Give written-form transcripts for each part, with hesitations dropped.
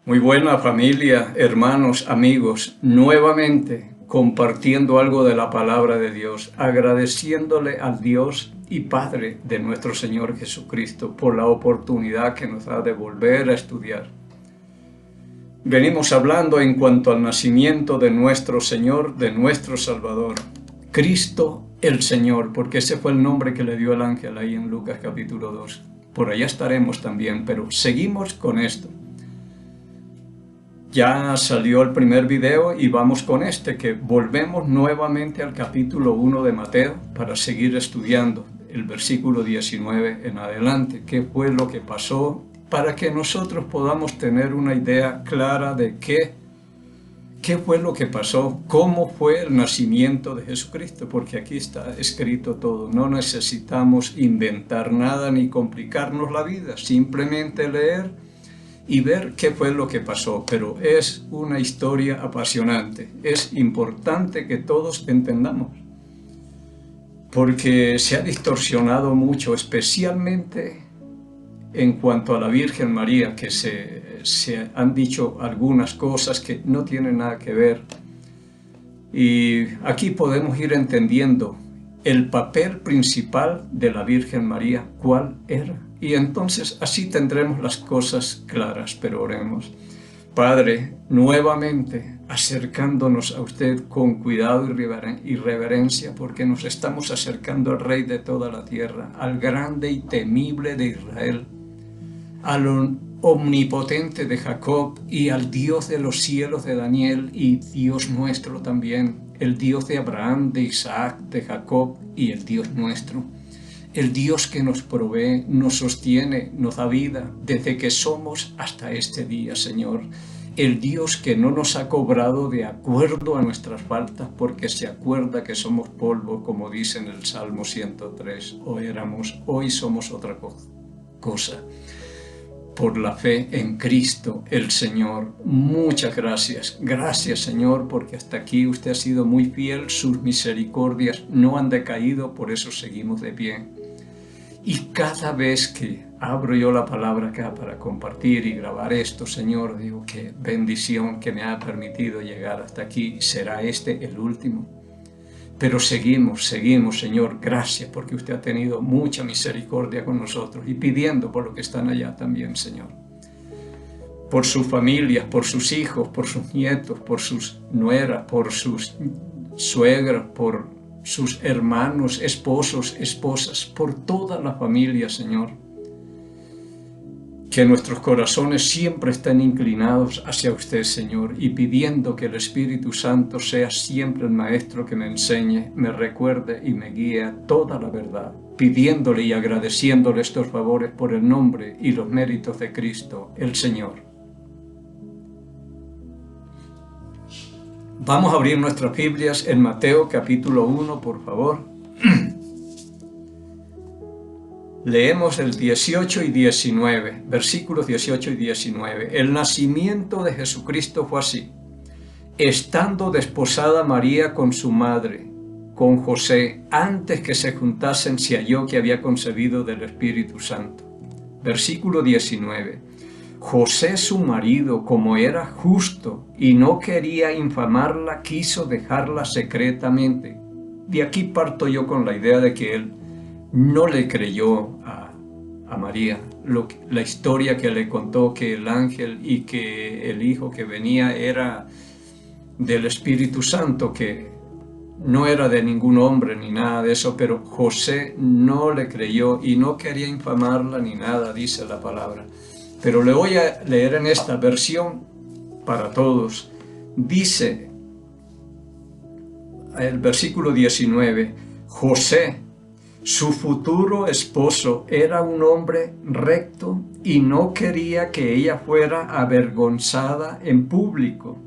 Muy buena familia, hermanos, amigos, nuevamente compartiendo algo de la palabra de Dios, agradeciéndole al Dios y Padre de nuestro Señor Jesucristo por la oportunidad que nos da de volver a estudiar. Venimos hablando en cuanto al nacimiento de nuestro Señor, de nuestro Salvador, Cristo el Señor, porque ese fue el nombre que le dio el ángel ahí en Lucas capítulo 2. Por allá estaremos también, pero seguimos con esto. Ya salió el primer video y vamos con este, que volvemos nuevamente al capítulo 1 de Mateo para seguir estudiando el versículo 19 en adelante. ¿Qué fue lo que pasó? Para que nosotros podamos tener una idea clara de qué fue lo que pasó, cómo fue el nacimiento de Jesucristo, porque aquí está escrito todo. No necesitamos inventar nada ni complicarnos la vida, simplemente leer y ver qué fue lo que pasó, pero es una historia apasionante. Es importante que todos entendamos, porque se ha distorsionado mucho, especialmente en cuanto a la Virgen María, que se han dicho algunas cosas que no tienen nada que ver. Y aquí podemos ir entendiendo el papel principal de la Virgen María, ¿cuál era? Y entonces así tendremos las cosas claras, pero oremos. Padre, nuevamente acercándonos a usted con cuidado y reverencia, porque nos estamos acercando al Rey de toda la tierra, al grande y temible de Israel, al omnipotente de Jacob y al Dios de los cielos de Daniel y Dios nuestro también, el Dios de Abraham, de Isaac, de Jacob y el Dios nuestro. El Dios que nos provee, nos sostiene, nos da vida desde que somos hasta este día, Señor. El Dios que no nos ha cobrado de acuerdo a nuestras faltas, porque se acuerda que somos polvo, como dice en el Salmo 103. Hoy somos otra cosa. Por la fe en Cristo el Señor. Muchas gracias. Gracias, Señor, porque hasta aquí usted ha sido muy fiel. Sus misericordias no han decaído, por eso seguimos de pie. Y cada vez que abro yo la palabra acá para compartir y grabar esto, Señor, digo, qué bendición que me ha permitido llegar hasta aquí. ¿Será este el último? Pero seguimos, Señor, gracias, porque usted ha tenido mucha misericordia con nosotros y pidiendo por los que están allá también, Señor. Por sus familias, por sus hijos, por sus nietos, por sus nueras, por sus suegras, por sus hermanos, esposos, esposas, por toda la familia, Señor. Que nuestros corazones siempre estén inclinados hacia usted, Señor, y pidiendo que el Espíritu Santo sea siempre el Maestro que me enseñe, me recuerde y me guíe a toda la verdad, pidiéndole y agradeciéndole estos favores por el nombre y los méritos de Cristo, el Señor. Vamos a abrir nuestras Biblias en Mateo capítulo 1, por favor. Leemos el 18 y 19, versículos 18 y 19. El nacimiento de Jesucristo fue así. Estando desposada María con su madre, con José, antes que se juntasen, se halló que había concebido del Espíritu Santo. Versículo 19. José su marido, como era justo y no quería infamarla, quiso dejarla secretamente. De aquí parto yo con la idea de que él no le creyó a María la historia que le contó, que el ángel y que el hijo que venía era del Espíritu Santo, que no era de ningún hombre ni nada de eso, pero José no le creyó y no quería infamarla ni nada, dice la palabra. Pero le voy a leer en esta versión para todos. Dice el versículo 19, José, su futuro esposo, era un hombre recto y no quería que ella fuera avergonzada en público.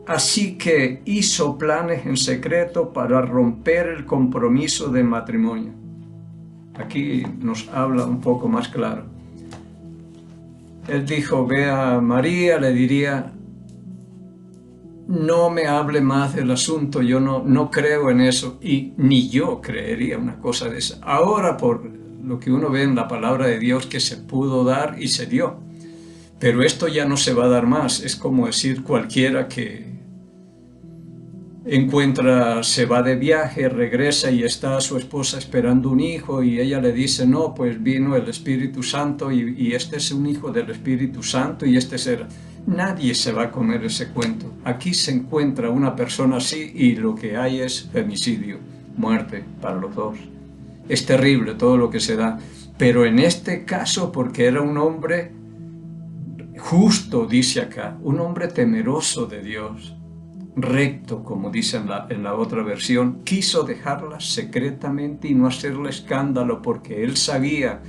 Así que hizo planes en secreto para romper el compromiso de matrimonio. Aquí nos habla un poco más claro. Él dijo, ve a María, le diría, no me hable más del asunto, yo no creo en eso, y ni yo creería una cosa de esa. Ahora, por lo que uno ve en la palabra de Dios, que se pudo dar y se dio. Pero esto ya no se va a dar más. Es como decir cualquiera que se va de viaje, regresa y está a su esposa esperando un hijo y ella le dice, no, pues vino el Espíritu Santo y este es un hijo del Espíritu Santo y este será. Nadie se va a comer ese cuento. Aquí se encuentra una persona así y lo que hay es femicidio, muerte para los dos. Es terrible todo lo que se da. Pero en este caso, porque era un hombre justo, dice acá, un hombre temeroso de Dios, recto, como dice en la otra versión, quiso dejarla secretamente y no hacerle escándalo, porque él sabía,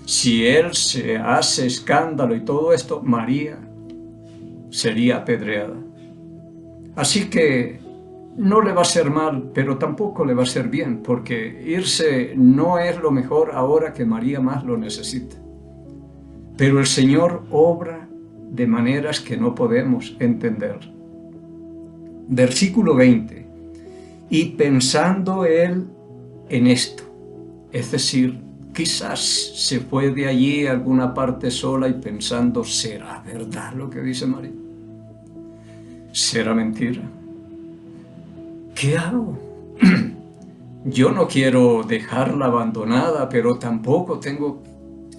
si él se hace escándalo y todo esto, María sería apedreada. Así que no le va a hacer mal, pero tampoco le va a hacer bien, porque irse no es lo mejor ahora que María más lo necesita. Pero el Señor obra de maneras que no podemos entender. Versículo 20. Y pensando él en esto, es decir, quizás se fue de allí a alguna parte sola y pensando, ¿será verdad lo que dice María? ¿Será mentira? ¿Qué hago? Yo no quiero dejarla abandonada, pero tampoco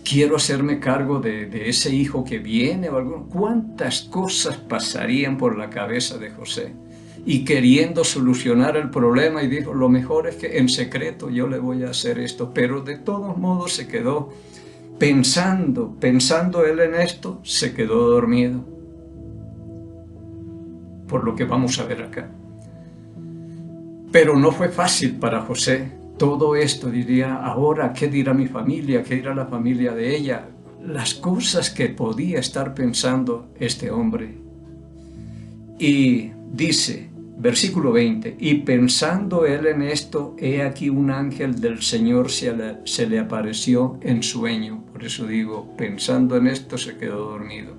quiero hacerme cargo de ese hijo que viene. ¿Cuántas cosas pasarían por la cabeza de José? Y queriendo solucionar el problema, y dijo, lo mejor es que en secreto yo le voy a hacer esto. Pero de todos modos se quedó pensando él en esto, se quedó dormido. Por lo que vamos a ver acá. Pero no fue fácil para José. Todo esto diría, ahora, ¿qué dirá mi familia? ¿Qué dirá la familia de ella? Las cosas que podía estar pensando este hombre. Y dice, versículo 20, y pensando él en esto, he aquí un ángel del Señor se le apareció en sueño. Por eso digo, pensando en esto se quedó dormido.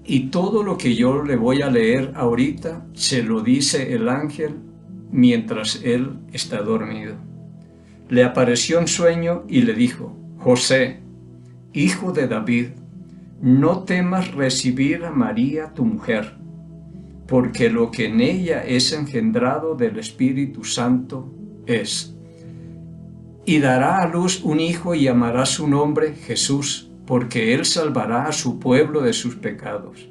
Y todo lo que yo le voy a leer ahorita, se lo dice el ángel mientras él está dormido. Le apareció en sueño y le dijo, José, hijo de David, no temas recibir a María tu mujer, porque lo que en ella es engendrado del Espíritu Santo es. Y dará a luz un hijo y llamará su nombre Jesús, porque él salvará a su pueblo de sus pecados.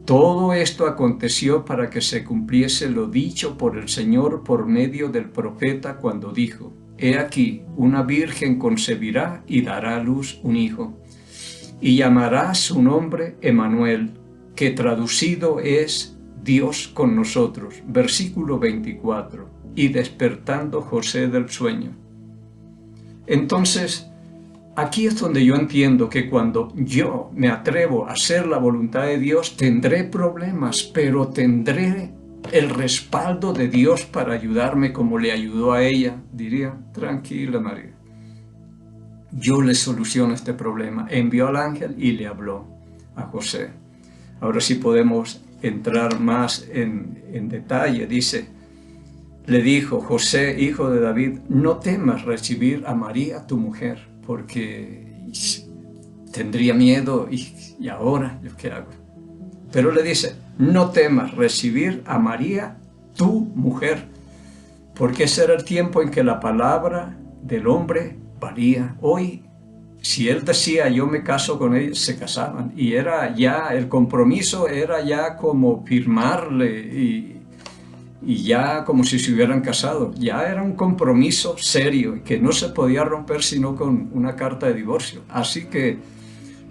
Todo esto aconteció para que se cumpliese lo dicho por el Señor por medio del profeta cuando dijo, he aquí, una virgen concebirá y dará a luz un hijo, y llamará su nombre Emmanuel, que traducido es Dios con nosotros. Versículo 24. Y despertando José del sueño. Entonces, aquí es donde yo entiendo que cuando yo me atrevo a hacer la voluntad de Dios, tendré problemas, pero tendré el respaldo de Dios para ayudarme como le ayudó a ella. Diría, tranquila María, yo le soluciono este problema. Envió al ángel y le habló a José. Ahora sí podemos entrar más en detalle. Dice, le dijo, José, hijo de David, no temas recibir a María tu mujer, porque tendría miedo y ahora, ¿qué hago? Pero le dice, no temas recibir a María tu mujer, porque ese era el tiempo en que la palabra del hombre valía. Hoy, si él decía yo me caso con ella, se casaban, y era ya, el compromiso era ya como firmarle y ya como si se hubieran casado. Ya era un compromiso serio que no se podía romper sino con una carta de divorcio. Así que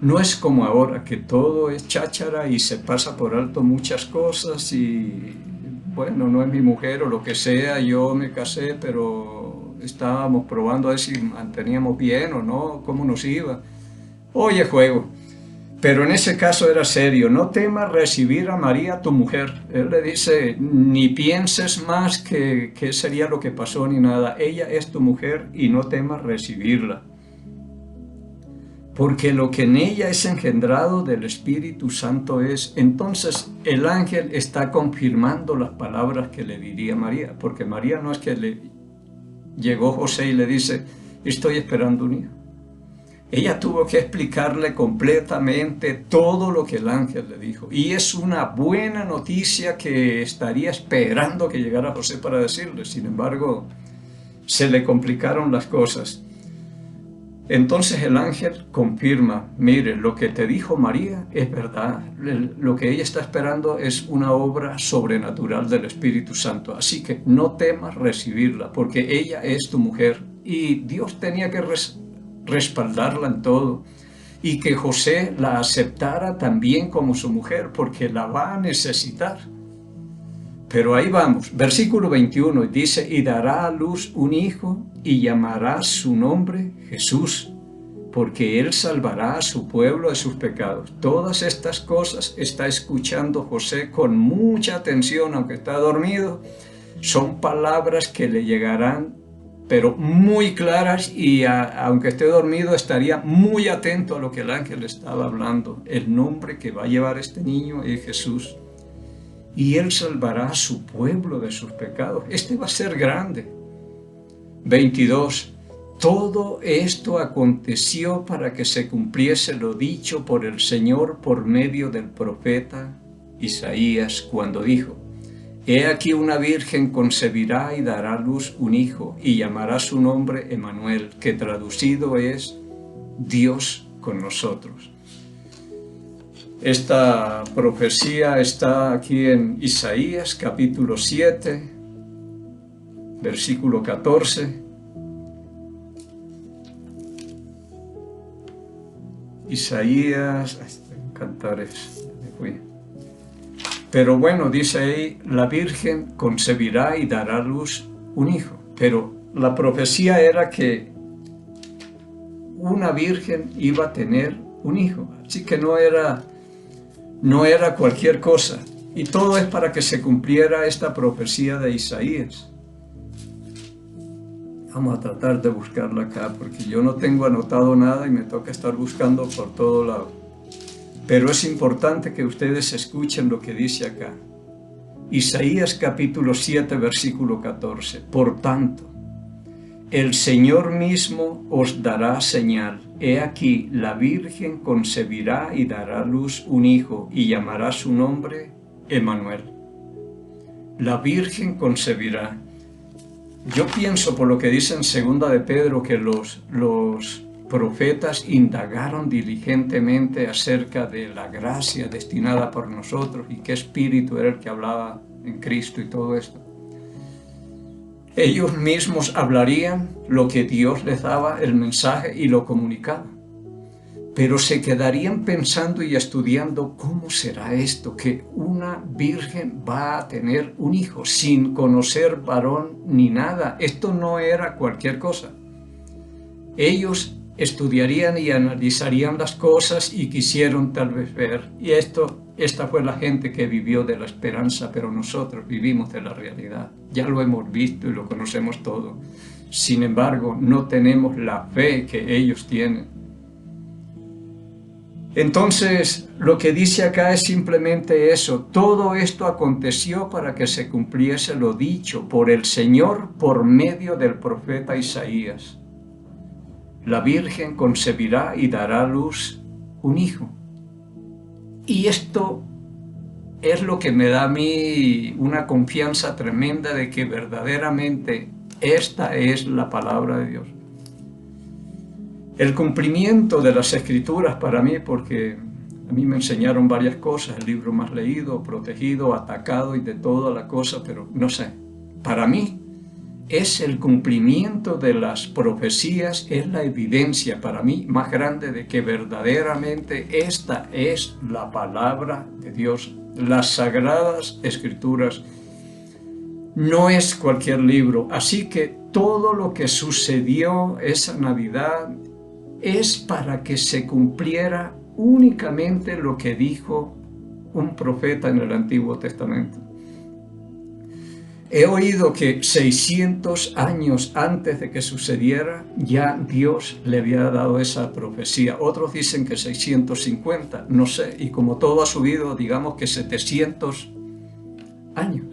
no es como ahora, que todo es cháchara y se pasa por alto muchas cosas y bueno, no es mi mujer o lo que sea, yo me casé, pero estábamos probando a ver si manteníamos bien o no, cómo nos iba. Oye, juego. Pero en ese caso era serio, no temas recibir a María tu mujer. Él le dice, ni pienses más que sería lo que pasó ni nada. Ella es tu mujer y no temas recibirla. Porque lo que en ella es engendrado del Espíritu Santo es. Entonces el ángel está confirmando las palabras que le diría María. Porque María no es que le llegó José y le dice, estoy esperando un hijo. Ella tuvo que explicarle completamente todo lo que el ángel le dijo. Y es una buena noticia que estaría esperando que llegara José para decirle. Sin embargo, se le complicaron las cosas. Entonces el ángel confirma, mire, lo que te dijo María es verdad. Lo que ella está esperando es una obra sobrenatural del Espíritu Santo. Así que no temas recibirla, porque ella es tu mujer. Y Dios tenía que respaldarla en todo. Y que José la aceptara también como su mujer, porque la va a necesitar. Pero ahí vamos, versículo 21 dice, y dará a luz un hijo y llamará su nombre Jesús, porque él salvará a su pueblo de sus pecados. Todas estas cosas está escuchando José con mucha atención, aunque está dormido. Son palabras que le llegarán, pero muy claras, y aunque esté dormido estaría muy atento a lo que el ángel estaba hablando. El nombre que va a llevar este niño es Jesús. Y él salvará a su pueblo de sus pecados. Este va a ser grande. 22. Todo esto aconteció para que se cumpliese lo dicho por el Señor por medio del profeta Isaías, cuando dijo, He aquí una virgen concebirá y dará a luz un hijo, y llamará su nombre Emmanuel, que traducido es Dios con nosotros. Esta profecía está aquí en Isaías capítulo 7, versículo 14. Isaías, Cantares, me fui. Pero bueno, dice ahí, la virgen concebirá y dará a luz un hijo. Pero la profecía era que una virgen iba a tener un hijo. Así que no era cualquier cosa. Y todo es para que se cumpliera esta profecía de Isaías. Vamos a tratar de buscarla acá, porque yo no tengo anotado nada y me toca estar buscando por todo lado. Pero es importante que ustedes escuchen lo que dice acá. Isaías capítulo 7, versículo 14. Por tanto, el Señor mismo os dará señal. He aquí, la Virgen concebirá y dará a luz un hijo, y llamará su nombre Emmanuel. La Virgen concebirá. Yo pienso, por lo que dice en segunda de Pedro, que los profetas indagaron diligentemente acerca de la gracia destinada por nosotros y qué espíritu era el que hablaba en Cristo y todo esto. Ellos mismos hablarían lo que Dios les daba, el mensaje, y lo comunicaban. Pero se quedarían pensando y estudiando cómo será esto, que una virgen va a tener un hijo sin conocer varón ni nada. Esto no era cualquier cosa. Ellos estudiarían y analizarían las cosas y quisieron tal vez ver. Y esta fue la gente que vivió de la esperanza, pero nosotros vivimos de la realidad. Ya lo hemos visto y lo conocemos todo. Sin embargo, no tenemos la fe que ellos tienen. Entonces, lo que dice acá es simplemente eso. Todo esto aconteció para que se cumpliese lo dicho por el Señor por medio del profeta Isaías. La Virgen concebirá y dará a luz un hijo. Y esto es lo que me da a mí una confianza tremenda de que verdaderamente esta es la palabra de Dios. El cumplimiento de las Escrituras para mí, porque a mí me enseñaron varias cosas, el libro más leído, protegido, atacado y de toda la cosa, pero no sé, para mí es el cumplimiento de las profecías, es la evidencia para mí más grande de que verdaderamente esta es la palabra de Dios. Las Sagradas Escrituras no es cualquier libro, así que todo lo que sucedió esa Navidad es para que se cumpliera únicamente lo que dijo un profeta en el Antiguo Testamento. He oído que 600 años antes de que sucediera, ya Dios le había dado esa profecía. Otros dicen que 650, no sé, y como todo ha subido, digamos que 700 años.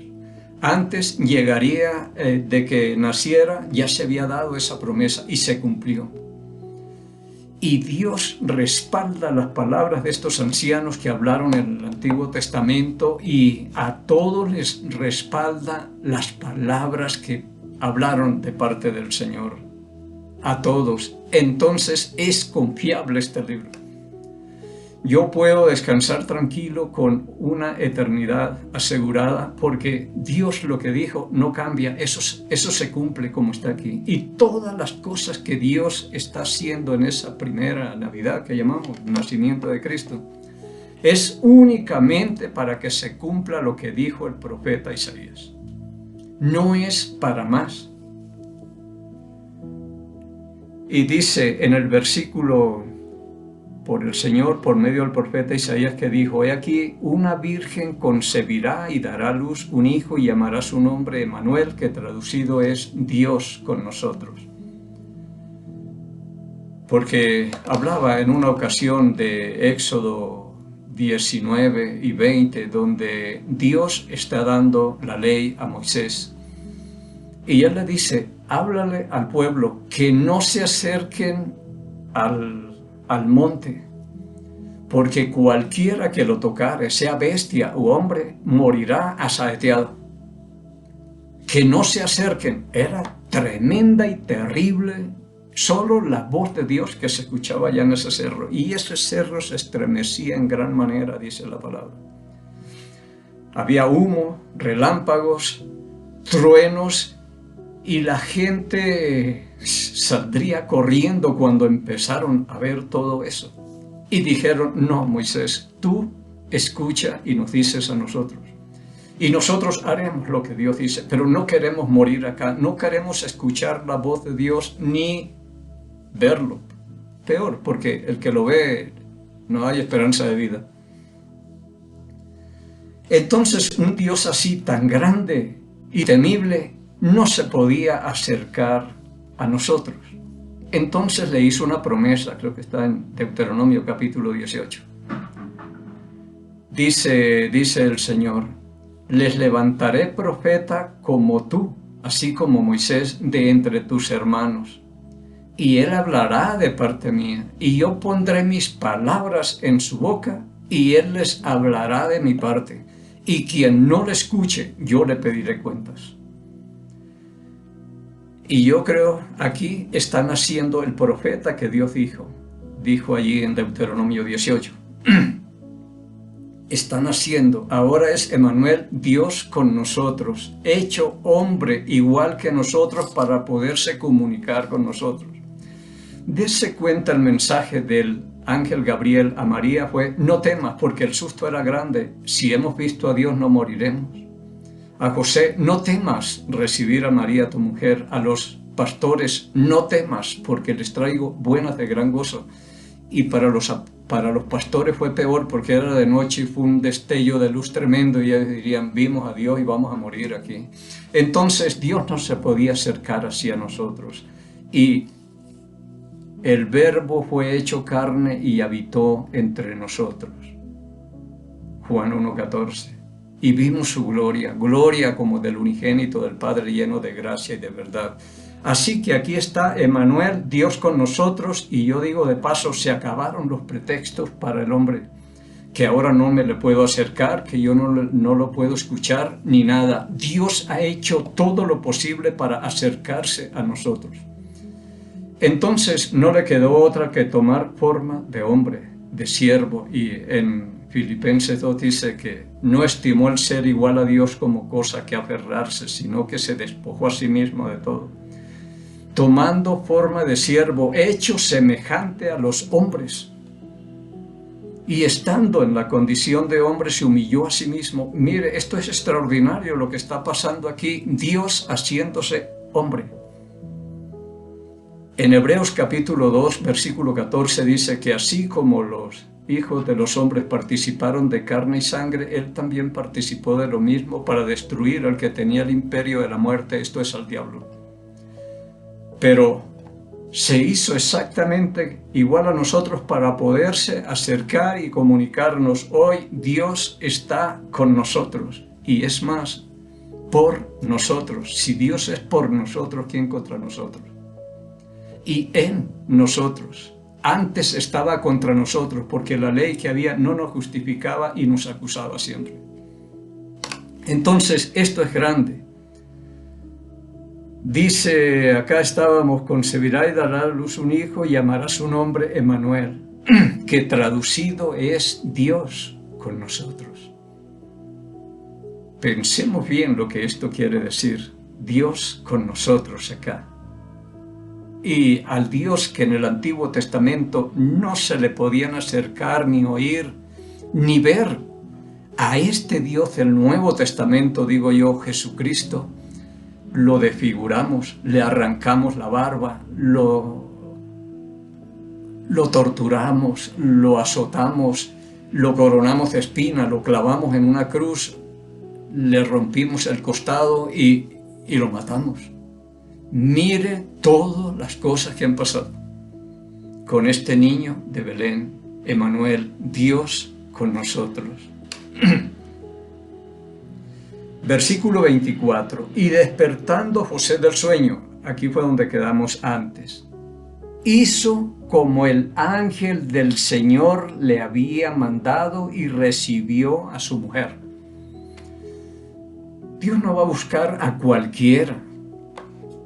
Antes llegaría de que naciera, ya se había dado esa promesa y se cumplió. Y Dios respalda las palabras de estos ancianos que hablaron en el Antiguo Testamento, y a todos les respalda las palabras que hablaron de parte del Señor. A todos. Entonces es confiable este libro. Yo puedo descansar tranquilo con una eternidad asegurada, porque Dios lo que dijo no cambia, eso se cumple como está aquí. Y todas las cosas que Dios está haciendo en esa primera Navidad que llamamos Nacimiento de Cristo, es únicamente para que se cumpla lo que dijo el profeta Isaías. No es para más. Y dice en el versículo, por el Señor, por medio del profeta Isaías, que dijo: he aquí, una virgen concebirá y dará a luz un hijo, y llamará su nombre Emmanuel, que traducido es Dios con nosotros. Porque hablaba en una ocasión de Éxodo 19 y 20, donde Dios está dando la ley a Moisés. Y él le dice: háblale al pueblo que no se acerquen al monte, porque cualquiera que lo tocare, sea bestia u hombre, morirá asaeteado. Que no se acerquen. Era tremenda y terrible solo la voz de Dios que se escuchaba allá en ese cerro, y ese cerro se estremecía en gran manera, dice la palabra. Había humo, relámpagos, truenos, y la gente saldría corriendo cuando empezaron a ver todo eso. Y dijeron: no, Moisés, tú escucha y nos dices a nosotros. Y nosotros haremos lo que Dios dice, pero no queremos morir acá, no queremos escuchar la voz de Dios ni verlo. Peor, porque el que lo ve no hay esperanza de vida. Entonces un Dios así tan grande y temible no se podía acercar a nosotros. Entonces le hizo una promesa, creo que está en Deuteronomio capítulo 18. Dice el Señor: les levantaré profeta como tú, así como Moisés, de entre tus hermanos. Y él hablará de parte mía, y yo pondré mis palabras en su boca, y él les hablará de mi parte. Y quien no le escuche, yo le pediré cuentas. Y yo creo aquí está naciendo el profeta que Dios dijo allí en Deuteronomio 18. Está naciendo, ahora es Emmanuel, Dios con nosotros, hecho hombre igual que nosotros para poderse comunicar con nosotros. Dese cuenta, el mensaje del ángel Gabriel a María fue: no temas, porque el susto era grande, si hemos visto a Dios no moriremos. A José: no temas recibir a María tu mujer. A los pastores: no temas, porque les traigo buenas de gran gozo. Y para los pastores fue peor, porque era de noche y fue un destello de luz tremendo, y ellos dirían: vimos a Dios y vamos a morir aquí. Entonces Dios no se podía acercar así a nosotros. Y el Verbo fue hecho carne y habitó entre nosotros. Juan 1:14. Y vimos su gloria, gloria como del unigénito del Padre, lleno de gracia y de verdad. Así que aquí está Emmanuel, Dios con nosotros, y yo digo de paso, se acabaron los pretextos para el hombre, que ahora no me le puedo acercar, que yo no lo puedo escuchar, ni nada. Dios ha hecho todo lo posible para acercarse a nosotros. Entonces no le quedó otra que tomar forma de hombre, de siervo, y en Filipenses 2 dice que no estimó el ser igual a Dios como cosa que aferrarse, sino que se despojó a sí mismo de todo, tomando forma de siervo, hecho semejante a los hombres. Y estando en la condición de hombre, se humilló a sí mismo. Mire, esto es extraordinario lo que está pasando aquí, Dios haciéndose hombre. En Hebreos capítulo 2, versículo 14 dice que así como los hijos de los hombres participaron de carne y sangre, él también participó de lo mismo para destruir al que tenía el imperio de la muerte, esto es, al diablo. Pero se hizo exactamente igual a nosotros para poderse acercar y comunicarnos. Hoy Dios está con nosotros, y es más, por nosotros. Si Dios es por nosotros, ¿quién contra nosotros? Y en nosotros. antes estaba contra nosotros, porque la ley que había no nos justificaba y nos acusaba siempre. Entonces, esto es grande. Dice, acá estábamos, concebirá y dará a luz un hijo y llamará su nombre Emmanuel, que traducido es Dios con nosotros. Pensemos bien lo que esto quiere decir, Dios con nosotros acá. Y al Dios que en el Antiguo Testamento no se le podían acercar, ni oír, ni ver, a este Dios del Nuevo Testamento, digo yo, Jesucristo, lo desfiguramos, le arrancamos la barba, lo torturamos, lo azotamos, lo coronamos de espina, lo clavamos en una cruz, le rompimos el costado y lo matamos. Mire todas las cosas que han pasado con este niño de Belén, Emmanuel, Dios con nosotros. Versículo 24. Y despertando José del sueño, aquí fue donde quedamos antes, hizo como el ángel del Señor le había mandado y recibió a su mujer. Dios no va a buscar a cualquiera.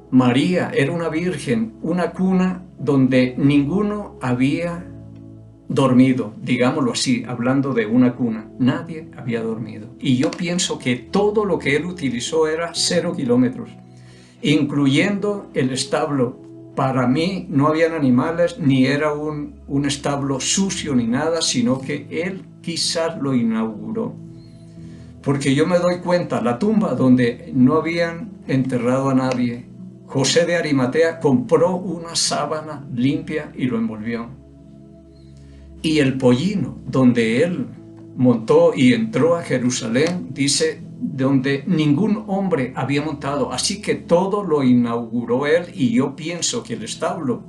María era una virgen, una cuna donde ninguno había dormido, digámoslo así, hablando de una cuna, nadie había dormido. Y yo pienso que todo lo que él utilizó era 0 kilómetros, incluyendo el establo. Para mí no habían animales, ni era un establo sucio ni nada, sino que él quizás lo inauguró. Porque yo me doy cuenta, la tumba donde no habían enterrado a nadie, José de Arimatea compró una sábana limpia y lo envolvió. Y el pollino donde él montó y entró a Jerusalén, dice, donde ningún hombre había montado. Así que todo lo inauguró él, y yo pienso que el establo,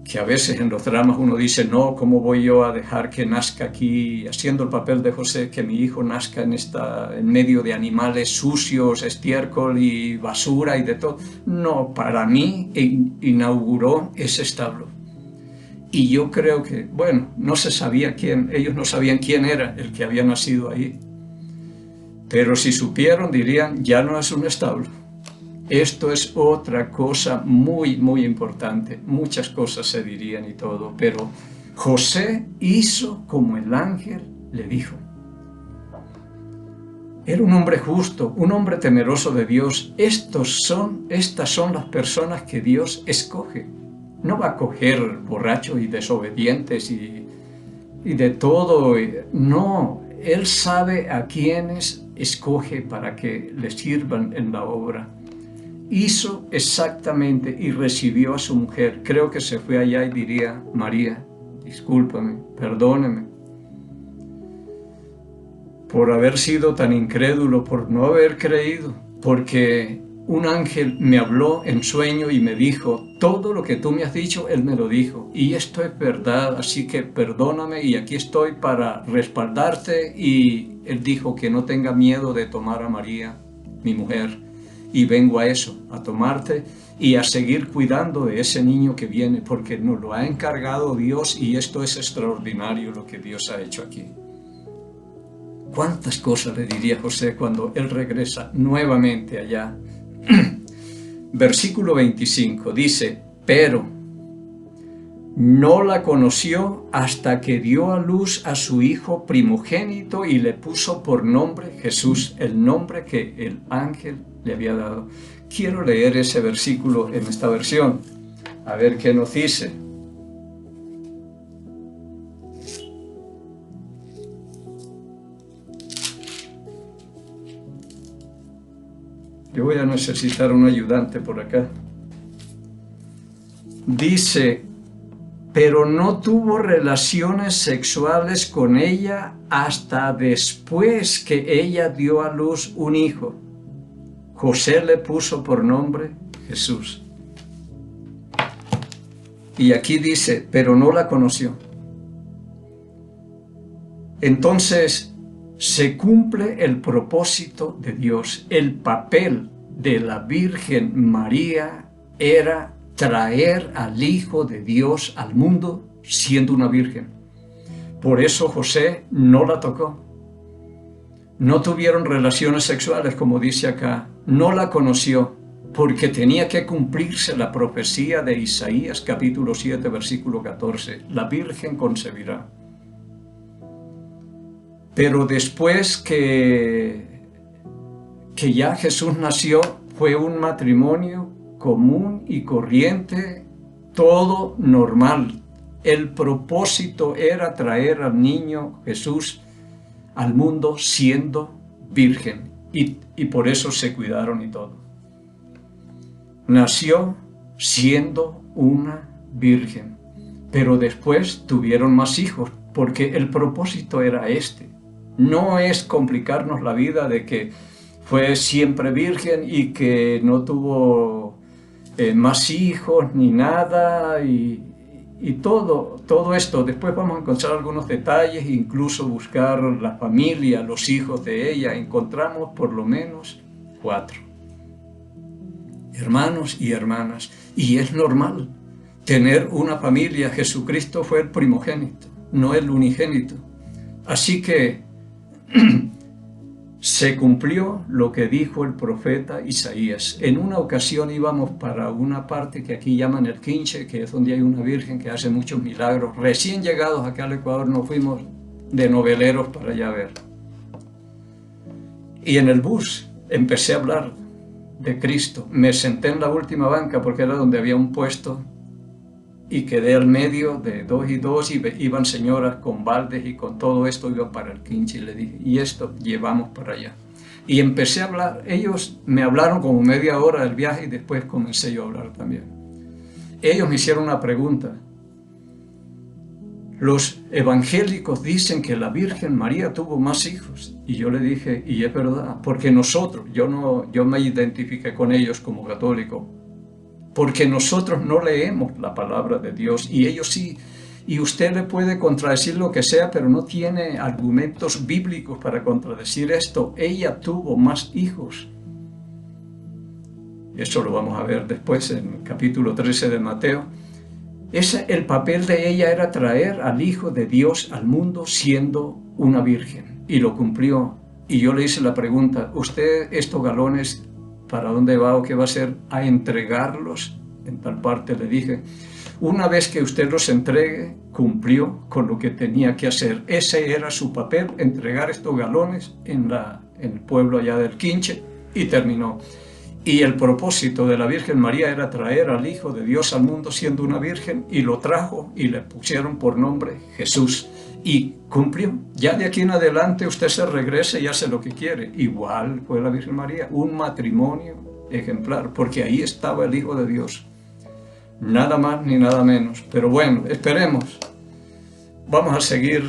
que a veces en los dramas uno dice, no, ¿cómo voy yo a dejar que nazca aquí, haciendo el papel de José, que mi hijo nazca en medio de animales sucios, estiércol y basura y de todo? No, para mí inauguró ese establo. Y yo creo que, bueno, no se sabía quién, ellos no sabían quién era el que había nacido ahí. Pero si supieron, dirían, ya no es un establo. Esto es otra cosa muy, muy importante. Muchas cosas se dirían y todo, pero José hizo como el ángel le dijo. Era un hombre justo, un hombre temeroso de Dios. Estas son las personas que Dios escoge. No va a coger borrachos y desobedientes y de todo. No, Él sabe a quienes escoge para que le sirvan en la obra. Hizo exactamente y recibió a su mujer. Creo que se fue allá y diría, María, discúlpame, perdóneme por haber sido tan incrédulo, por no haber creído, porque un ángel me habló en sueño y me dijo, todo lo que tú me has dicho, él me lo dijo, y esto es verdad, así que perdóname y aquí estoy para respaldarte. Y él dijo que no tenga miedo de tomar a María, mi mujer, y vengo a eso, a tomarte y a seguir cuidando de ese niño que viene, porque nos lo ha encargado Dios, y esto es extraordinario lo que Dios ha hecho aquí. ¿Cuántas cosas le diría José cuando él regresa nuevamente allá? Versículo 25 dice, pero no la conoció hasta que dio a luz a su hijo primogénito y le puso por nombre Jesús, el nombre que el ángel le había dado. Quiero leer ese versículo en esta versión, a ver qué nos dice. Yo voy a necesitar un ayudante por acá. Dice, pero no tuvo relaciones sexuales con ella hasta después que ella dio a luz un hijo. José le puso por nombre Jesús. Y aquí dice, pero no la conoció. Entonces se cumple el propósito de Dios. El papel de la Virgen María era traer al Hijo de Dios al mundo siendo una virgen. Por eso José no la tocó. No tuvieron relaciones sexuales, como dice acá. No la conoció, porque tenía que cumplirse la profecía de Isaías, capítulo 7, versículo 14. La virgen concebirá. Pero después que ya Jesús nació, fue un matrimonio común y corriente, todo normal. El propósito era traer al niño Jesús al mundo siendo virgen, y por eso se cuidaron y todo. Nació siendo una virgen, pero después tuvieron más hijos, porque el propósito era este. No es complicarnos la vida de que fue siempre virgen y que no tuvo más hijos ni nada, y todo esto. Después vamos a encontrar algunos detalles, incluso buscar la familia, los hijos de ella. Encontramos por lo menos 4 hermanos y hermanas, y es normal tener una familia. Jesucristo fue el primogénito, no el unigénito. Así que se cumplió lo que dijo el profeta Isaías. En una ocasión íbamos para una parte que aquí llaman el Quinche, que es donde hay una virgen que hace muchos milagros. Recién llegados acá al Ecuador nos fuimos de noveleros para allá a ver. Y en el bus empecé a hablar de Cristo. Me senté en la última banca porque era donde había un puesto, y quedé al medio de 2 y 2, y iban señoras con baldes y con todo esto, iba para el Quinche, y le dije, y esto llevamos para allá. Y empecé a hablar. Ellos me hablaron como media hora del viaje, y después comencé yo a hablar también. Ellos me hicieron una pregunta. Los evangélicos dicen que la Virgen María tuvo más hijos. Y yo le dije, y es verdad, porque nosotros, yo me identifiqué con ellos como católico, porque nosotros no leemos la palabra de Dios, y ellos sí. Y usted le puede contradecir lo que sea, pero no tiene argumentos bíblicos para contradecir esto. Ella tuvo más hijos. Eso lo vamos a ver después en el capítulo 13 de Mateo. El papel de ella era traer al Hijo de Dios al mundo siendo una virgen, y lo cumplió. Y yo le hice la pregunta, ¿usted estos galones para dónde va o qué va a hacer? A entregarlos. En tal parte le dije, una vez que usted los entregue, cumplió con lo que tenía que hacer. Ese era su papel, entregar estos galones en el pueblo allá del Quinche, y terminó. Y el propósito de la Virgen María era traer al Hijo de Dios al mundo siendo una virgen, y lo trajo, y le pusieron por nombre Jesús, y cumplió. Ya de aquí en adelante usted se regrese y hace lo que quiere. Igual fue la Virgen María, un matrimonio ejemplar, porque ahí estaba el Hijo de Dios. Nada más ni nada menos. Pero bueno, esperemos. Vamos a seguir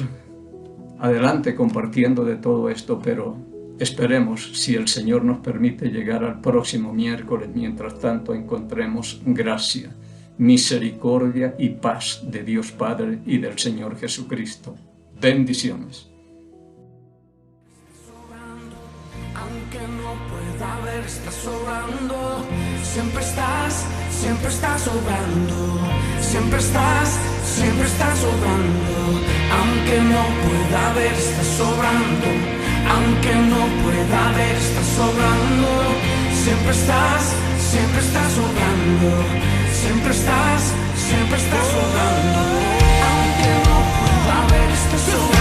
adelante compartiendo de todo esto, pero esperemos, si el Señor nos permite, llegar al próximo miércoles. Mientras tanto, encontremos gracia, misericordia y paz de Dios Padre y del Señor Jesucristo. Bendiciones. Aunque no pueda ver, estás sobrando. Siempre estás sobrando. Siempre estás sobrando. Aunque no pueda ver, estás sobrando. Aunque no pueda ver, estás sobrando. Siempre estás sobrando. Siempre estás sobrando. Aunque no pueda ver, estás sobrando.